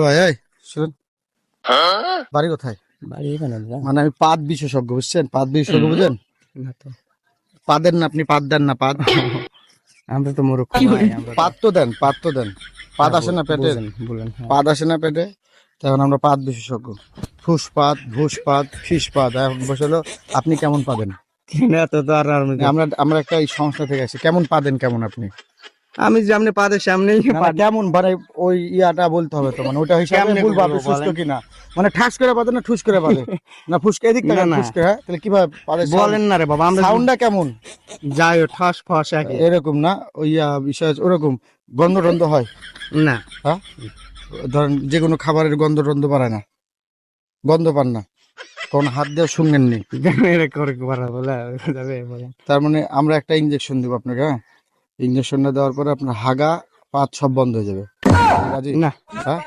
ভাই এই শুনুন, বাড়ি কোথায়? বাড়ি এখানে দাদা। মানে আমি পাদ বিশেষজ্ঞ, বুঝছেন? পাদ বিশেষজ্ঞ বুঝেন? না তো পাদের না, আপনি পাদ দেন না? পাদ আমরা তো মূর্খ ভাই, আমরা তো- পাদ তো দেন, পাদ তো দেন। পাদ হ্যাঁ, আসে না পেটে? বলেন বলেন, হ্যাঁ। পাদ আসে না পেটে? তখন আমরা পাদ বিশেষজ্ঞ। ফুসপাত, ঘুষপাত, ফিসপাত। এখন বসে আপনি কেমন পাবেন? না তো তো আর আমি আমরা আমরা একটা এই সংস্থা থেকে আসি। কেমন পাবেন, কেমন আপনি? আমি সামনে পাদের সামনেই না, না, কেমন মানে ওই ইয়াটা বলতে হবে তো, মানে ওটা হিসাবে কেমনে বলবো আপনি বলবো সুস্থ বলেন? কিনা। মানে ঠাস করে পাবে না ঠুস করে পাবে? না ফুসকে এদিক থেকে না, না। ফুসকে, হ্যাঁ তাহলে কিভাবে পাবে? বলেন না রে বাবা, আমরা সাউন্ডটা কেমন? যাই ও ঠাস ফাস একই। এরকম না, ওই বিষয় ওরকম গন্ধ টন্ধ হয়? না হ্যাঁ, ধরেন যে কোনো খাবারের গন্ধ টন্ধ পারে না? গন্ধ পান না? কোন হাত দিয়ে শুনেননি? এটা করে করা বলে যাবে বলেন। তার মানে আমরা একটা ইঞ্জেকশন দিব আপনাকে, হ্যাঁ? ইঞ্জেকশনটা দেওয়ার পরে আপনার হাগা পাত সব বন্ধ হয়ে যাবে। রাজি? না হ্যাঁ,